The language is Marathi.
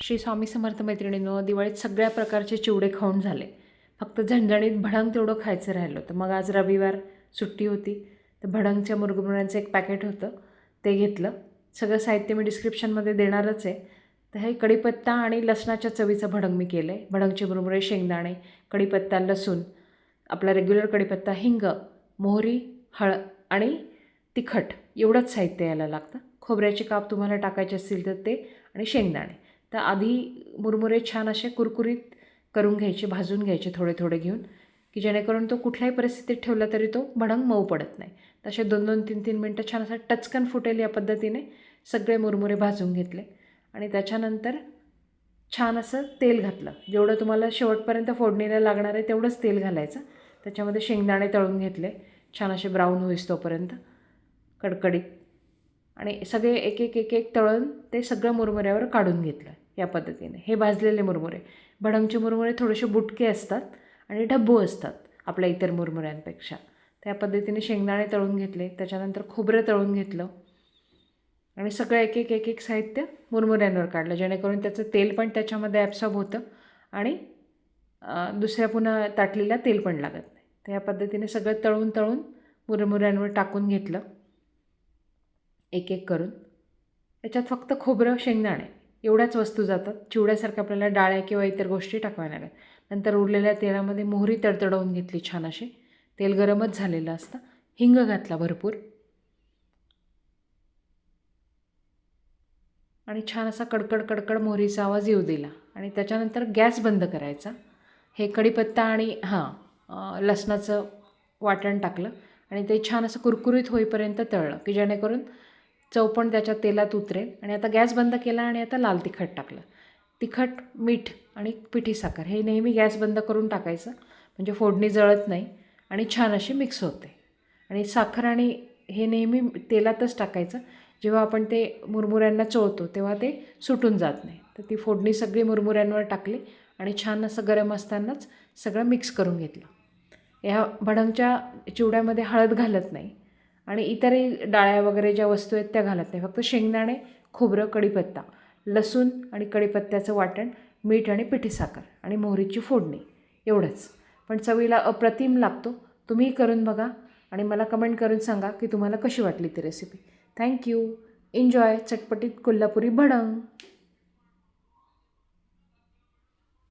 श्री स्वामी समर्थ मैत्रिणींनो, दिवाळीत सगळ्या प्रकारचे चिवडे खाऊन झाले. फक्त झणझणीत भडंग तेवढं खायचं राहिलं होतं. मग आज रविवार सुट्टी होती, तर भडंगच्या मुरमुऱ्यांचं एक पॅकेट होतं, ते घेतलं. सगळं साहित्य मी डिस्क्रिप्शनमध्ये देणारच आहे. तर हे कढीपत्ता आणि लसणाच्या चवीचं भडंग मी केलं आहे. भडंगचे मुरमुरे, शेंगदाणे, कढीपत्ता, लसूण, आपला रेग्युलर कढीपत्ता, हिंग, मोहरी, आणि तिखट एवढंच साहित्य यायला लागतं. खोबऱ्याचे काप तुम्हाला टाकायचे असतील तर ते, आणि शेंगदाणे. तर आधी मुरमुरे छान असे कुरकुरीत करून घ्यायचे, भाजून घ्यायचे थोडे थोडे घेऊन, की जेणेकरून तो कुठल्याही परिस्थितीत ठेवला तरी तो भडंग मऊ पडत नाही. तसे 2-2, 3-3 मिनटं छान असा टचकन फुटेल या पद्धतीने सगळे मुरमुरे भाजून घेतले. आणि त्याच्यानंतर छान असं तेल घातलं. जेवढं तुम्हाला शेवटपर्यंत फोडणीला लागणार आहे तेवढंच तेल घालायचं. त्याच्यामध्ये शेंगदाणे तळून घेतले छान असे ब्राऊन होईस तोपर्यंत कडकडीत, आणि सगळे एक एक एक एक तळून ते सगळं मुरमुऱ्यावर काढून घेतलं या पद्धतीने. हे भाजलेले मुरमुरे. भडंगचे मुरमुरे थोडेसे बुटके असतात आणि ढब्बू असतात आपल्या इतर मुरमुऱ्यांपेक्षा. त्या पद्धतीने शेंगदाणे तळून घेतले, त्याच्यानंतर खोबरं तळून घेतलं, आणि सगळं एक एक एक एक साहित्य मुरमुऱ्यांवर काढलं, जेणेकरून त्याचं तेल पण त्याच्यामध्ये ॲब्सॉर्ब होतं आणि दुसऱ्या पुन्हा ताटलीला तेल पण लागत नाही. तर या पद्धतीने सगळं तळून तळून मुरमुऱ्यांवर टाकून घेतलं एक एक करून. याच्यात फक्त खोबरं, शेंगदाणे एवढ्याच वस्तू जातात. चिवड्यासारखं आपल्याला डाळ्या किंवा इतर गोष्टी टाकाव्या लागतात. नंतर उरलेल्या तेलामध्ये मोहरी तडतडवून घेतली छान अशी. तेल गरमच झालेलं असतं. हिंग घातला भरपूर, आणि छान असा कडकड कडकड मोहरीचा आवाज येऊ दिला, आणि त्याच्यानंतर गॅस बंद करायचा. हे कढीपत्ता आणि लसणाचं वाटण टाकलं, आणि ते छान असं कुरकुरीत होईपर्यंत तळलं, की जेणेकरून चव पण त्याच्या तेलात उतरेल. आणि आता गॅस बंद केला, आणि आता लाल तिखट टाकलं. तिखट, मीठ आणि पिठी साखर हे नेहमी गॅस बंद करून टाकायचं, म्हणजे फोडणी जळत नाही आणि छान अशी मिक्स होते. आणि साखर आणि हे नेहमी तेलातच टाकायचं. जेव्हा आपण ते मुरमुऱ्यांना चोळतो तेव्हा ते सुटून जात नाही. तर ती फोडणी सगळी मुरमुऱ्यांवर टाकली, आणि छान असं गरम असतानाच सगळं मिक्स करून घेतलं. ह्या भडंगच्या चिवड्यामध्ये हळद घालत नाही, आणि इतरही डाळ्या वगैरे ज्या वस्तू आहेत त्या घालत नाही. फक्त शेंगदाणे, खोबरं, कढीपत्ता, लसूण आणि कढीपत्त्याचं वाटण, मीठ आणि पिठी साखर आणि मोहरीची फोडणी एवढंच. पण चवीला अप्रतिम लागतो. तुम्हीही करून बघा आणि मला कमेंट करून सांगा की तुम्हाला कशी वाटली ती रेसिपी. थँक्यू. एन्जॉय चटपटीत कोल्हापुरी भडंग.